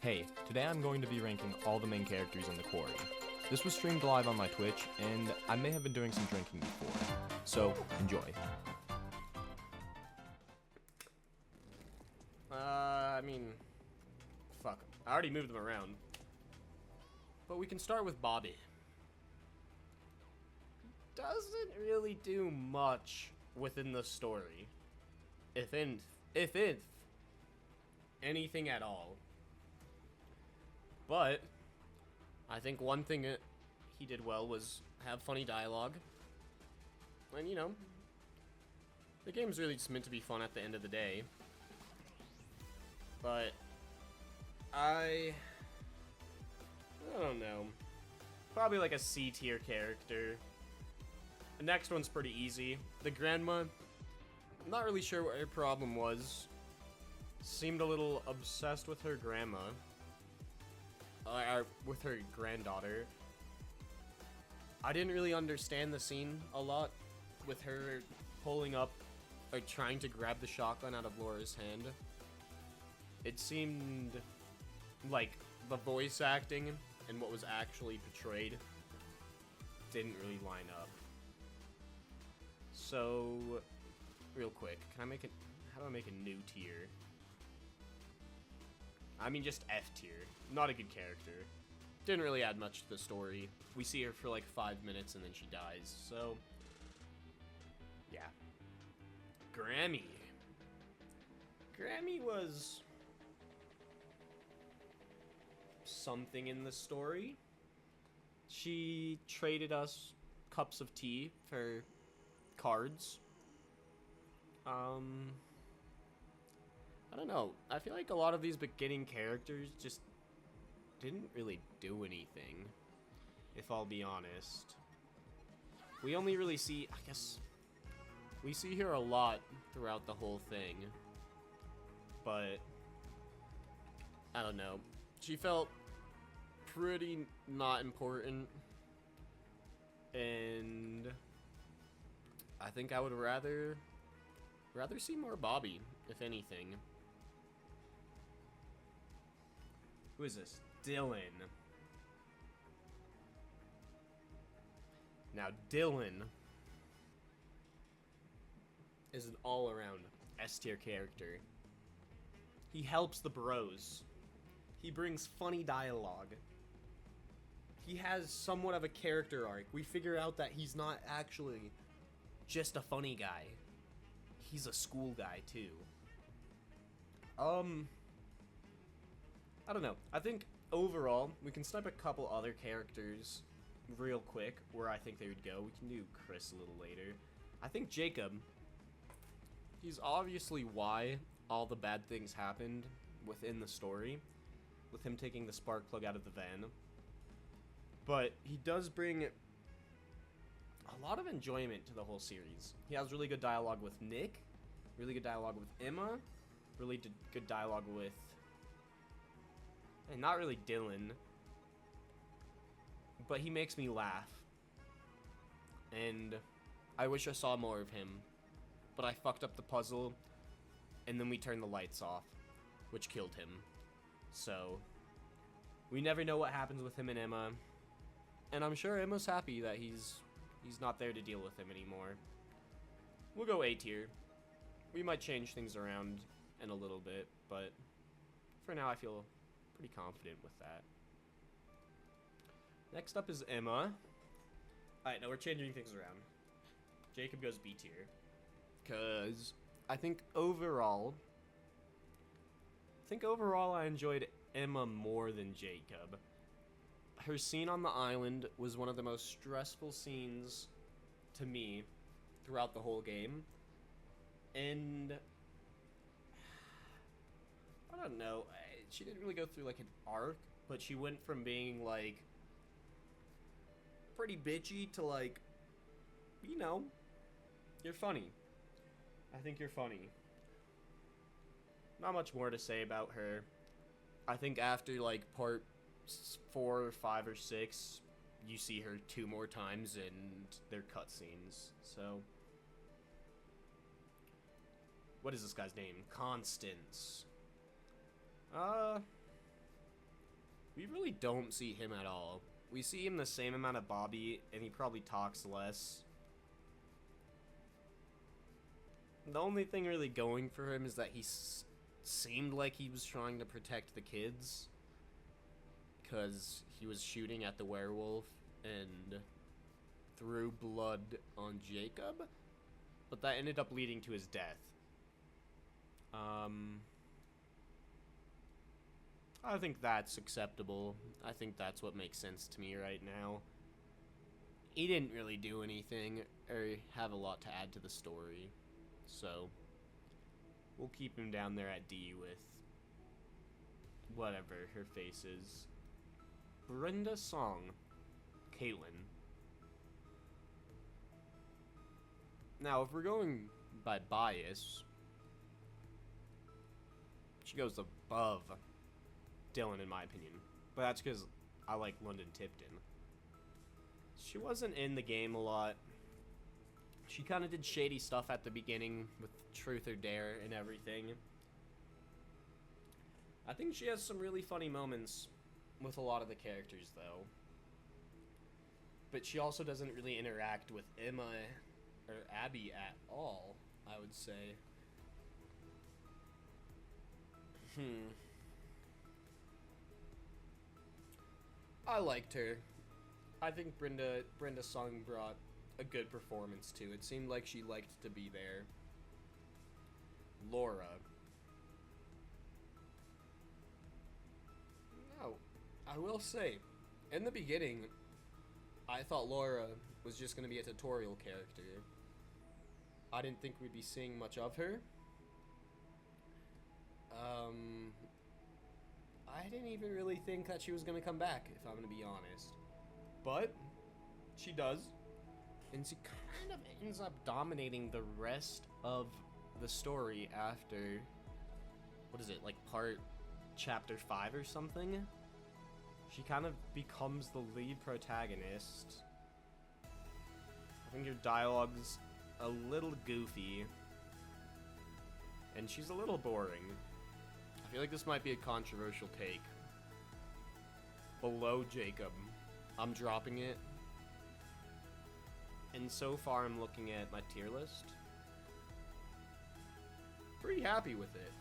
Hey, today I'm going to be ranking all the main characters in the Quarry. This was streamed live on my Twitch, and I may have been doing some drinking before, so enjoy. Fuck. I already moved them around. But we can start with Bobby. Doesn't really do much within the story. If anything at all. But I think one thing he did well was have funny dialogue. And, you know, the game's really just meant to be fun at the end of the day. But I don't know. Probably like a C tier character. The next one's pretty easy. The grandma, I'm not really sure what her problem was. Seemed a little obsessed with her grandma. With her granddaughter. I didn't really understand the scene a lot with her pulling up or trying to grab the shotgun out of Laura's hand. It seemed like the voice acting and what was actually portrayed didn't really line up. So, real quick, how do I make a new tier? I mean, just F tier. Not a good character. Didn't really add much to the story. We see her for like 5 minutes and then she dies, so yeah. Grammy. Grammy was something in the story. She traded us cups of tea for cards. I don't know. I feel like a lot of these beginning characters just didn't really do anything, if I'll be honest. We only really see, I guess, we see her a lot throughout the whole thing, but I don't know. She felt pretty not important, and I think I would rather see more Bobby, if anything. Who is this? Dylan. Now, Dylan is an all-around S-tier character. He helps the bros. He brings funny dialogue. He has somewhat of a character arc. We figure out that he's not actually just a funny guy. He's a school guy, too. I don't know. I think overall, we can snipe a couple other characters real quick where I think they would go. We can do Chris a little later. I think Jacob, he's obviously why all the bad things happened within the story, with him taking the spark plug out of the van. But he does bring a lot of enjoyment to the whole series. He has really good dialogue with Nick, really good dialogue with Emma, really good dialogue with, and not really Dylan, but he makes me laugh. And I wish I saw more of him, but I fucked up the puzzle, and then we turned the lights off, which killed him. So, we never know what happens with him and Emma, and I'm sure Emma's happy that he's not there to deal with him anymore. We'll go A tier. We might change things around in a little bit, but for now I feel pretty confident with that. Next up is Emma. Alright, now we're changing things around. Jacob goes B tier. Because I think overall I enjoyed Emma more than Jacob. Her scene on the island was one of the most stressful scenes to me throughout the whole game. And I don't know, she didn't really go through like an arc, but she went from being like pretty bitchy to like, you know, you're funny. I think you're funny. Not much more to say about her. I think after like part 4 or 5 or 6, you see her 2 more times and they're cutscenes. So, what is this guy's name? Constance. really don't see him at all. We see him the same amount of Bobby, and he probably talks less. The only thing really going for him is that he seemed like he was trying to protect the kids, because he was shooting at the werewolf and threw blood on Jacob, but that ended up leading to his death. I think that's acceptable. I think that's what makes sense to me right now. He didn't really do anything or have a lot to add to the story, so we'll keep him down there at D with whatever her face is. Brenda Song, Kaitlyn. Now, if we're going by bias, she goes above Dylan, in my opinion. But that's because I like London Tipton. She wasn't in the game a lot. She kind of did shady stuff at the beginning with Truth or Dare and everything. I think she has some really funny moments with a lot of the characters, though. But she also doesn't really interact with Emma or Abby at all, I would say. I liked her. I think Brenda Song brought a good performance too. It seemed like she liked to be there. Laura. Now, I will say, in the beginning, I thought Laura was just going to be a tutorial character. I didn't think we'd be seeing much of her. I didn't even really think that she was going to come back, if I'm going to be honest. But she does. And she kind of ends up dominating the rest of the story after, what is it, like chapter 5 or something? She kind of becomes the lead protagonist. I think her dialogue's a little goofy. And she's a little boring. I feel like this might be a controversial take. Below Jacob, I'm dropping it. And so far I'm looking at my tier list. Pretty happy with it.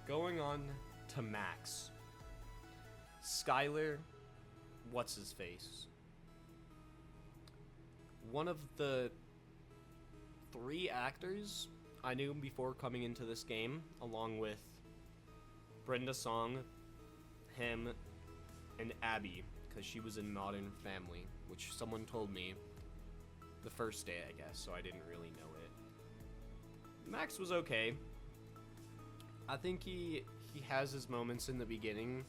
Going on to Max. Skylar, what's his face? One of the 3 actors I knew before coming into this game, along with Brenda Song, him, and Abby, because she was in Modern Family, which someone told me the first day, I guess, so I didn't really know it. Max was okay. I think he has his moments in the beginning.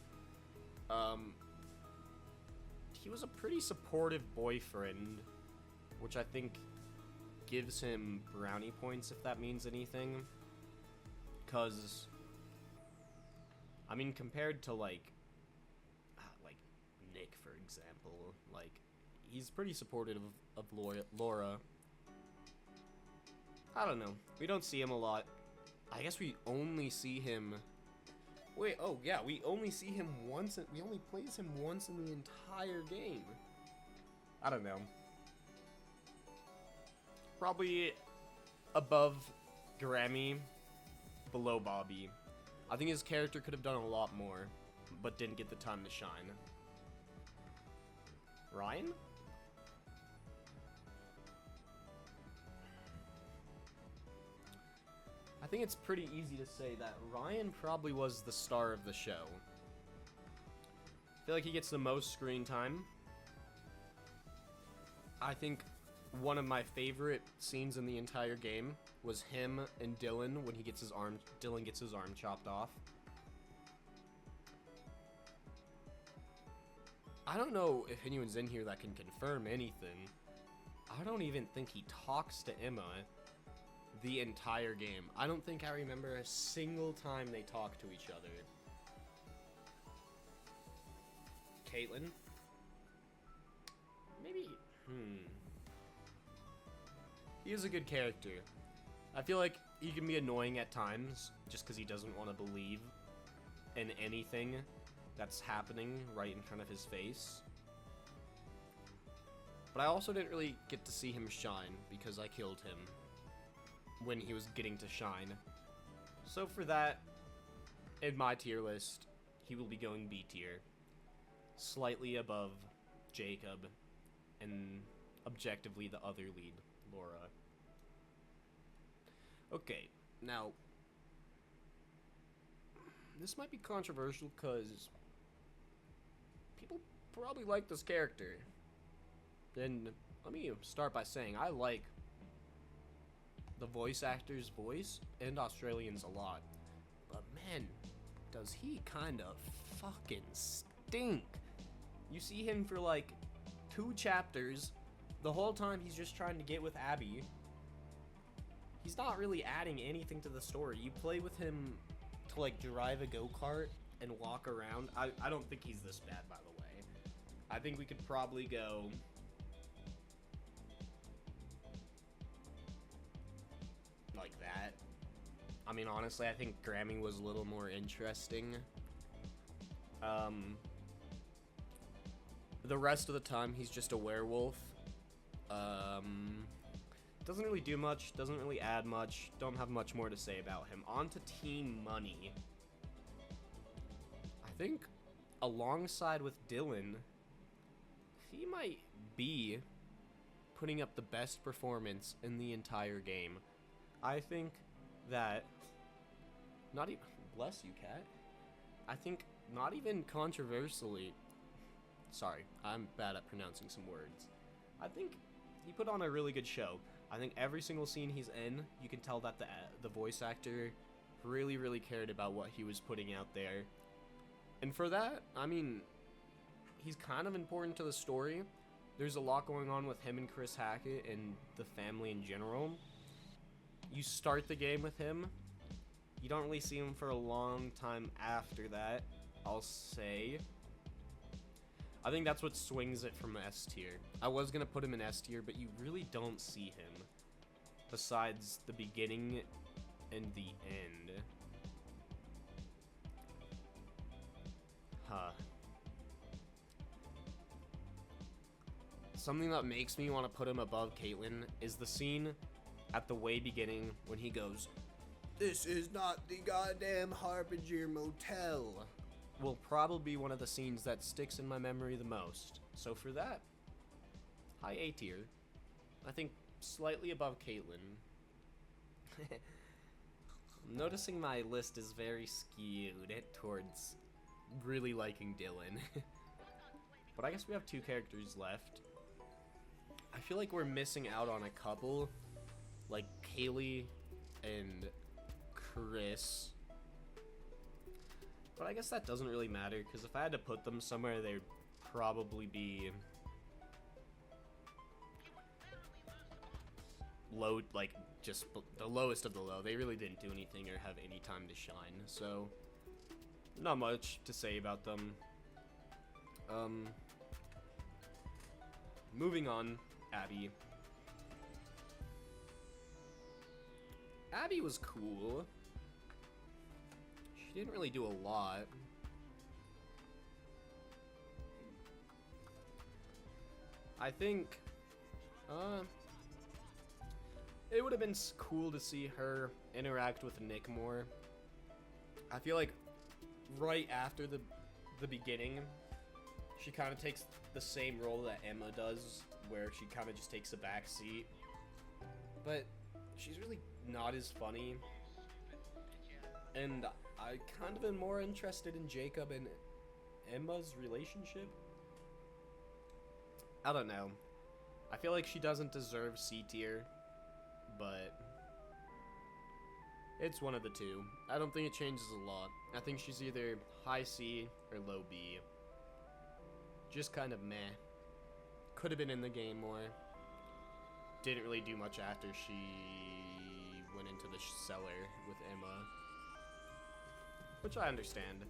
He was a pretty supportive boyfriend, which I think gives him brownie points, if that means anything. Because, I mean, compared to, like Nick, for example, like, he's pretty supportive of Laura. I don't know. We don't see him a lot. I guess we only see him... Wait, oh, yeah, we only see him once, we only plays him once in the entire game. I don't know. Probably above Grammy, below Bobby. I think his character could have done a lot more, but didn't get the time to shine. Ryan? I think it's pretty easy to say that Ryan probably was the star of the show. I feel like he gets the most screen time. I think one of my favorite scenes in the entire game was him and Dylan when Dylan gets his arm chopped off. I don't know if anyone's in here that can confirm anything. I don't even think he talks to Emma the entire game. I don't think I remember a single time they talk to each other. Kaitlyn? Maybe... He is a good character. I feel like he can be annoying at times, just because he doesn't want to believe in anything. that's happening right in front of his face. But I also didn't really get to see him shine because I killed him when he was getting to shine. So for that, in my tier list, he will be going B tier. Slightly above Jacob and objectively the other lead, Laura. Okay, now, this might be controversial because people probably like this character. And let me start by saying I like the voice actor's voice and Australians a lot. But man, does he kind of fucking stink. You see him for like 2 chapters. The whole time he's just trying to get with Abby. He's not really adding anything to the story. You play with him to like drive a go-kart and walk around. I don't think he's this bad, by the way. I think we could probably go like that. I mean, honestly, I think Grammy was a little more interesting. The rest of the time, he's just a werewolf. Doesn't really do much, doesn't really add much, don't have much more to say about him. On to Team Money. I think, alongside with Dylan, he might be putting up the best performance in the entire game. I think that, not even, bless you, cat. I think, not even controversially, sorry, I'm bad at pronouncing some words. I think he put on a really good show. I think every single scene he's in, you can tell that the voice actor really, really cared about what he was putting out there. And for that, I mean, he's kind of important to the story. There's a lot going on with him and Chris Hackett and the family in general. You start the game with him. You don't really see him for a long time after that, I'll say. I think that's what swings it from S tier. I was going to put him in S tier, but you really don't see him. Besides the beginning and the end. Huh. Something that makes me want to put him above Kaitlyn is the scene at the way beginning when he goes, "This is not the goddamn Harbinger Motel." Will probably be one of the scenes that sticks in my memory the most. So for that, high A tier. I think slightly above Kaitlyn. Noticing my list is very skewed towards really liking Dylan. But I guess we have 2 characters left. I feel like we're missing out on a couple, like Kaylee and Chris. But I guess that doesn't really matter, because if I had to put them somewhere, they'd probably be low, like, just the lowest of the low. They really didn't do anything or have any time to shine, so not much to say about them. Moving on, Abby. Abby was cool. She didn't really do a lot. I think, it would have been cool to see her interact with Nick more. I feel like right after the beginning, she kind of takes the same role that Emma does, where she kind of just takes a back seat. But she's really not as funny. And I kind of am more interested in Jacob and Emma's relationship. I don't know. I feel like she doesn't deserve C tier, but it's one of the two. I don't think it changes a lot. I think she's either high C or low B. Just kind of meh. Could have been in the game more. Didn't really do much after she went into the cellar with Emma. Which I understand.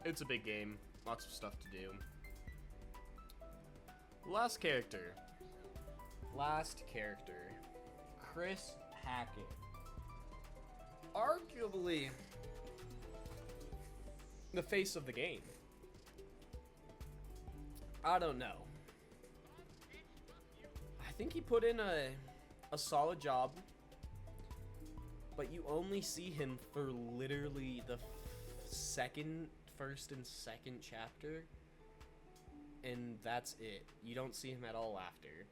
It's a big game. Lots of stuff to do. Last character. Chris Hackett. Arguably the face of the game. I don't know. I think he put in a solid job, but you only see him for literally the first and second chapter, and that's it. You don't see him at all after.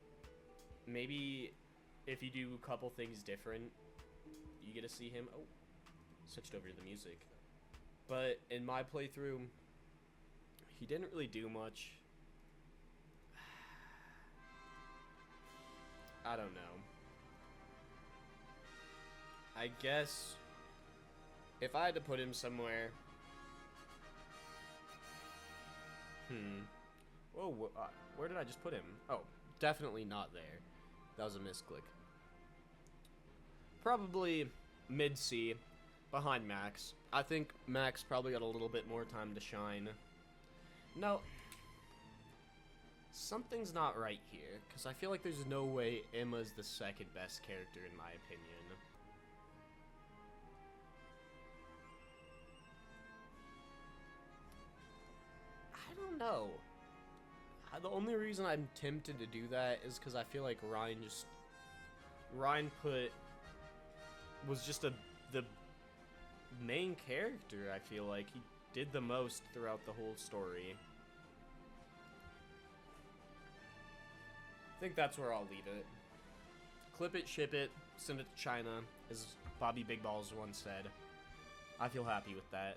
Maybe if you do a couple things different, you get to see him. Oh, switched over to the music. But in my playthrough, he didn't really do much. I don't know. I guess if I had to put him somewhere. Whoa, where did I just put him? Oh, definitely not there. That was a misclick. Probably mid-C, behind Max. I think Max probably got a little bit more time to shine. No. Something's not right here, because I feel like there's no way Emma's the second best character in my opinion. I don't know. The only reason I'm tempted to do that is because I feel like Ryan was just the main character. I feel like he did the most throughout the whole story. I think that's where I'll leave it. Clip it, ship it, send it to China, as Bobby Big Balls once said. I feel happy with that.